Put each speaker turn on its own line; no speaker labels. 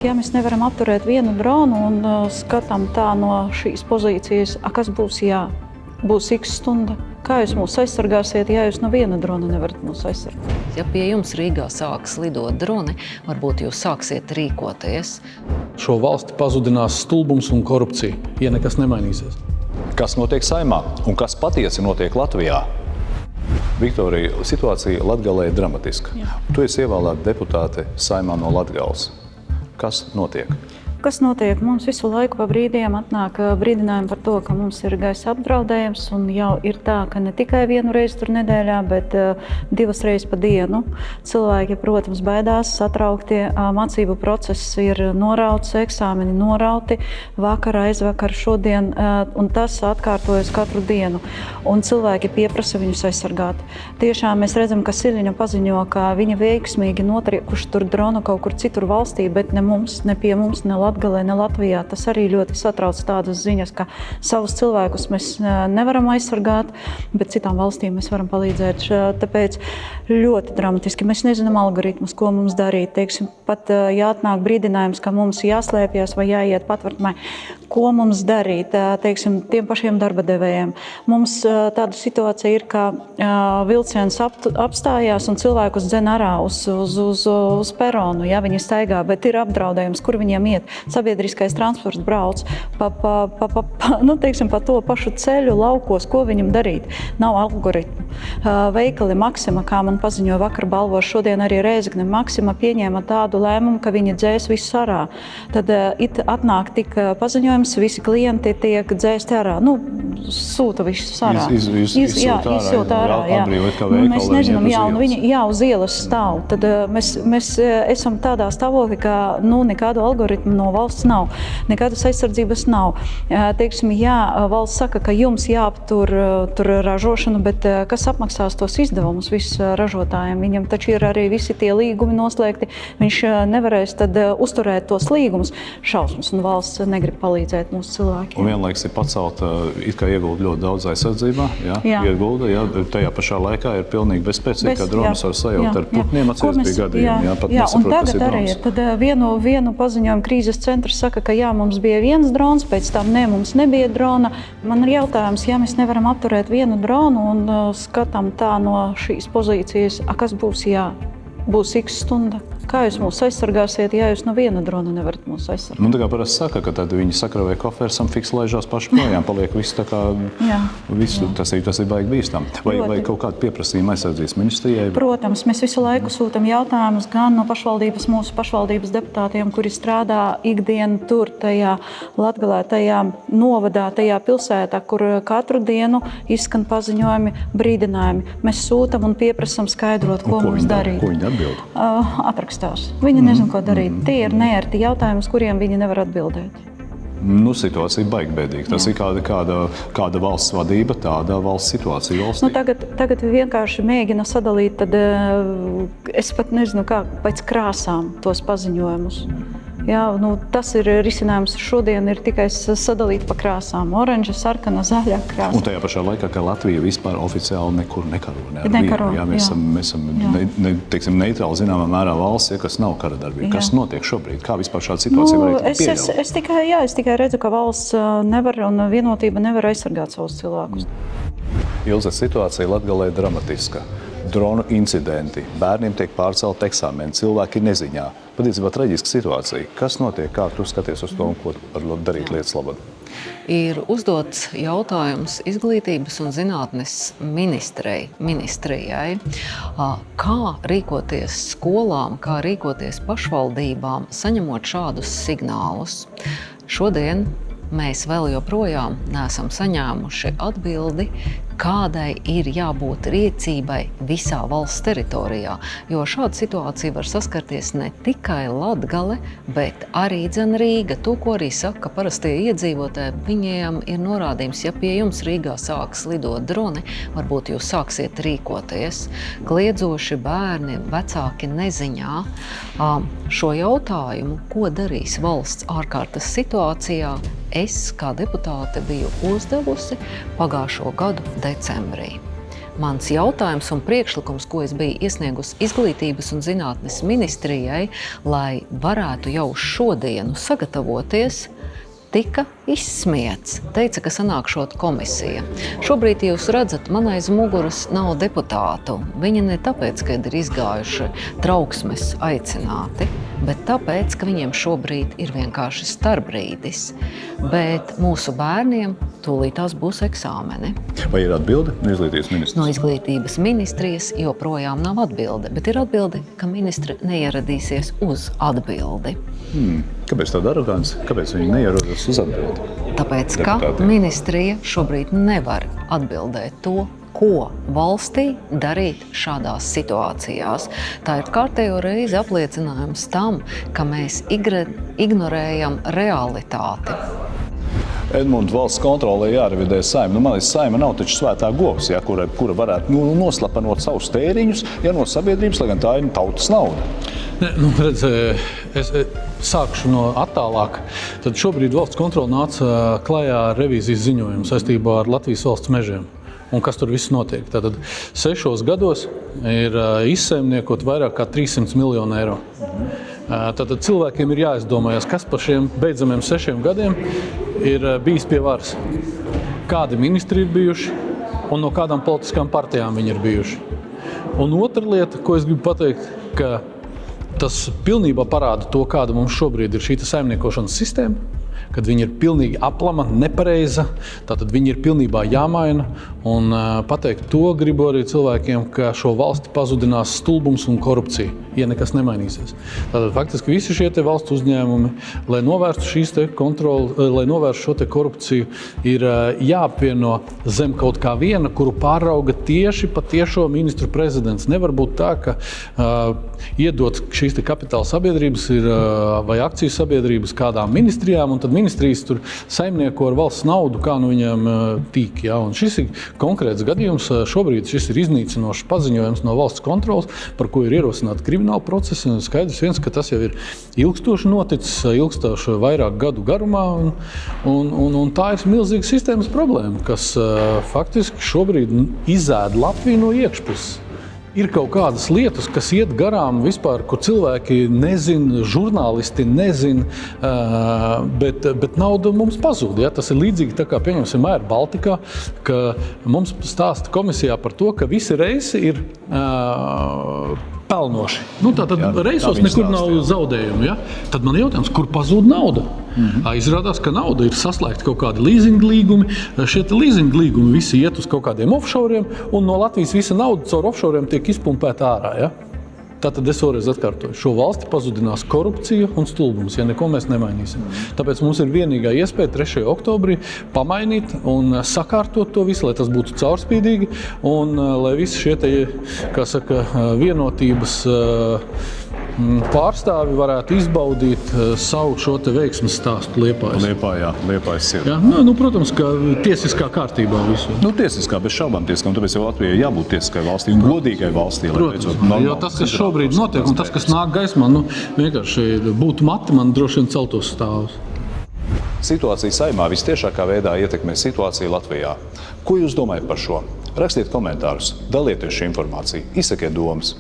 Ja mēs nevaram apturēt vienu dronu un skatām tā no šīs pozīcijas, kas būs, ja būs x stunda? Kā jūs mūs aizsargāsiet, ja jūs no viena drona nevarat mūs aizsargāt?
Ja pie jums Rīgā sāks lidot droni, varbūt jūs sāksiet rīkoties.
Šo valsti pazudinās stulbums un korupcija, ja nekas nemainīsies.
Kas notiek Saeimā un kas patiesi notiek Latvijā? Viktorija, situācija Latgalē ir dramatiska. Tu esi ievēlēta deputāte Saeimā no Latgales. Kas notiek?
Kas notiek? Mums visu laiku pa brīdiem atnāk brīdinājumi par to, ka mums ir gaisa apdraudējums, un jau ir tā, ka ne tikai vienu reizi tur nedēļā, bet 2 reizes pa dienu. Cilvēki, protams, baidās, satrauktie, mācību process ir norauts, eksāmeni norauti, vakar, aizvakar, šodien, un tas atkārtojas katru dienu. Un cilvēki pieprasa viņus aizsargāt. Tiešām mēs redzam, ka Siļiņa paziņo, ka viņa veiksmīgi notriekuši tur dronu kaut kur citur valstī, bet ne mums, ne pie mums, ne Latgalē, ne Latvijā. Tas arī ļoti satrauc tādas ziņas, ka savus cilvēkus mēs nevaram aizsargāt, bet citām valstīm mēs varam palīdzēt. Tāpēc ļoti dramatiski. Mēs nezinām algoritmus, ko mums darīt. Teiksim, pat jāatnāk brīdinājums, ka mums jāslēpjas vai jāiet patvērtnē. Ko mums darīt? Teiksim, tiem pašiem darba devējiem. Mums tāda situācija ir, ka vilciens apstājās un cilvēkus dzen ārā uz peronu. Ja, viņi staigā, bet ir apdraudējums, kur viņiem iet. Sabiedriskais transports brauc pa to pašu ceļu laukos, ko viņam darīt. Nav algoritmu. Veikali Maxima, kā man paziņoja vakar balvos, šodien arī Rēzekne Maxima pieņēma tādu lēmumu, ka viņi dzēs visu ārā. Tad atnāk tik paziņojums, visi klienti tiek dzēsti ārā. Sūta visus ārā. Izsūt ārā. Mēs nezinām, viņi uz ielas stāv. Tad mēs esam tādā stāvoklī, ka nekādu algoritmu no valsts nav, nekādas aizsardzības nav. Teiksim, valsts saka, ka jums jāaptur ražošanu, bet kas apmaksās tos izdevumus ražotājiem? Viņam taču ir arī visi tie līgumi noslēgti. Viņš nevarēs tad uzturēt tos līgumus. Šausmas, un valsts negrib palīdzēt mūsu cilvēkiem.
Un vienlaiks ir pacelt, it kā iegulda ļoti daudz aizsardzībā, iegulda, tajā pašā laikā ir pilnīgi bezspēcīgi, ka dronis var sajaukt ar putniem, atceries bija gadījumi.
Un tagad arī ir. Tad vienu paziņojumu krīzes centrs saka, ka mums bija viens drons, pēc tam mums nebija drona. Man ir jautājums, ja mēs nevaram apturēt vienu dronu un skatām tā no šīs pozīcijas, kas būs, ja būs x stunda? Kā jūs mūs aizsargāsiet, ja jūs no viena drona nevarat mūs aizsargāt?
Tā kā parasti saka, ka tad viņi sakravē koferu, fiks laižās paši projām, paliek viss tā kā, tas ir baigi bīstam. Vai kaut kādu pieprasījumu aizsardzības ministrijai?
Protams, mēs visu laiku sūtam jautājumus gan no mūsu pašvaldības deputātiem, kuri strādā ikdienu tur, tajā Latgalē, tajā novadā, tajā pilsētā, kur katru dienu izskan paziņojumi, brīdinājumi. Mēs sūtam un pieprasam skaidrot, ko mums darīt.
Ko viņi atbild?
Atrakstās. Viņi nezin, ko darīt. Tie ir neērti jautājumi, uz kuriem viņi nevar atbildēt.
Situācija baigi bēdīga. Tas ir kāda valsts vadība, tāda valsts situācija valstī.
Tagad vienkārši mēģina sadalīt, tad es pat nezinu, kā pēc krāsām tos paziņojumus. Tas ir risinājums šodien, ir tikai sadalīt pa krāsām. Oranža, sarkana, zaļa krāsa.
Un tajā pašā laikā, ka Latvija vispār oficiāli nekur nekaro. Mēs esam neitrāli zināmā mērā valsts, kas nav kara darbība. Kas notiek šobrīd? Kā vispār šāda situācija varētu pieļaut?
Es tikai redzu, ka valsts nevar un vienotība nevar aizsargāt savus cilvēkus.
Ilze, situācija Latgalē ir dramatiska. Dronu incidenti, bērniem tiek pārcelt eksāmeni, cilvēki ir neziņā. Patiesībā traģiska situācija. Kas notiek, kā tu skaties uz to un ko var darīt lietas labad?
Ir uzdots jautājums Izglītības un zinātnes ministrijai, kā rīkoties skolām, kā rīkoties pašvaldībām, saņemot šādus signālus. Šodien mēs vēl joprojām neesam saņēmuši atbildi, kādai ir jābūt rīcībai visā valsts teritorijā, jo šāda situācija var saskarties ne tikai Latgale, bet arī Rīga. To, ko arī saka parastie iedzīvotāji, viņiem ir norādījums, ja pie jums Rīgā sāks lidot droni, varbūt jūs sāksiet rīkoties. Kliedzoši bērni, vecāki neziņā. Šo jautājumu, ko darīs valsts ārkārtas situācijā, es kā deputāte biju uzdevusi pagājušo gadu decembrī. mans jautājums un priekšlikums, ko es biju iesniegusi Izglītības un zinātnes ministrijai, lai varētu jau šodienu sagatavoties, tika izsmiets. Teica, ka sanākšot komisija. Šobrīd jūs redzat, man aiz muguras nav deputātu. Viņi ne tāpēc, ka ir izgājuši trauksmes aicināti, bet tāpēc, ka viņiem šobrīd ir vienkārši starpbrīdis. Bet mūsu bērniem tūlītās būs eksāmeni.
Vai ir atbilde no Izglītības ministrijas?
No Izglītības ministrijas joprojām nav atbilde, bet ir atbilde, ka ministre neieradīsies uz atbildi.
Kāpēc tāda arogance? Kāpēc viņi neierodas uz atbildi?
Tāpēc, ka ministrija šobrīd nevar atbildēt to, ko valstī darīt šādās situācijās. Tā ir kārtējo reizi apliecinājums tam, ka mēs ignorējam realitāti.
Edmunds, valsts kontrolē jārevidē Saeima. Man liekas, Saeima nav taču svētā govs, ja, kura varētu noslapanot savus tēriņus, ja no sabiedrības, lai gan tā ir tautas nauda.
Redz, es sākšu no attālāk. Tad šobrīd valsts kontrole nāca klajā ar revīzijas ziņojumu saistībā ar Latvijas valsts mežiem. Un kas tur viss notiek? Tātad 6 gados ir izsaimniekot vairāk kā 300 miljonu eiro. Tātad cilvēkiem ir jāizdomājas, kas par šiem beidzamiem 6 gadiem ir bijis pie varas. Kādi ministri ir bijuši un no kādām politiskām partijām viņi ir bijuši. Un otra lieta, ko es gribu pateikt, ka tas pilnībā parāda to, kāda mums šobrīd ir šī saimniekošanas sistēma, kad viņi ir pilnīgi aplama, nepareiza, tātad viņi ir pilnībā jāmaina. Un pateikt to gribu arī cilvēkiem, ka šo valsti pazudinās stulbums un korupcija, ja nekas nemainīsies. Tātad faktiski visi šie te valsts uzņēmumi, lai novērstu šīs te kontroli, lai novērstu šo te korupciju, ir jāapvieno zem kaut kā viena, kuru pārauga tieši patiešo ministru prezidents. Nevar būt tā, ka iedot šīs te kapitāla sabiedrības vai akciju sabiedrības kādām ministrijām, un tad ministrijas tur saimnieko ar valsts naudu, kā nu viņiem tīk. Ja? Un šis ir konkrēts gadījums. Šobrīd šis ir iznīcinošs paziņojums no valsts kontroles, par ko ir ierosināti krimināli procesi. Un skaidrs viens, ka tas jau ir ilgstoši noticis, ilgstoši vairāk gadu garumā. Un tā ir milzīga sistēmas problēma, kas faktiski šobrīd izēd Latviju no iekšpuses. Ir kaut kādas lietas, kas iet garām vispār, kur cilvēki nezina, žurnālisti nezina, bet nauda mums pazūd. Ja? Tas ir līdzīgi tā kā, pieņemsim, Air Baltica, ka mums stāsta komisijā par to, ka visi reisi ir pelnoši. Tātad reisos nekur nav zaudējumu. Ja? Tad man jautājums, kur pazūd nauda? Izrādās, ka nauda ir saslēgta kaut kādi leasing līgumi. Šie leasing līgumi visi iet uz kaut kādiem offshoriem, un no Latvijas visa nauda caur offshoriem tiek izpumpēta ārā. Ja? Tātad es vēlreiz atkārtoju, šo valsti pazudinās korupcija un stulbums, ja neko mēs nemainīsim. Tāpēc mums ir vienīgā iespēja 3. oktobrī pamainīt un sakārtot to visu, lai tas būtu caurspīdīgi un lai visi šie te, kā saka, vienotības pārstāvi varētu izbaudīt savu šo te veiksmes stāstu Liepājas.
Liepājas sirdi.
Ja? Protams, ka tiesiskā kārtībā visu.
Tiesiskā, bez šaubām tiesiskā, un tāpēc jau Latvijai jābūt tiesiskai valstī un godīgai valstī.
Protams, jo tas, kas šobrīd notiek, un tas, kas nāk gaismā, vienkārši būtu mati, man droši vien celtos stāvus.
Situācija Saeimā vistiešākā veidā ietekmē situāciju Latvijā. Ko jūs domājat par šo? Rakstiet komentārus, dalieties šo informāciju, izsakiet domas.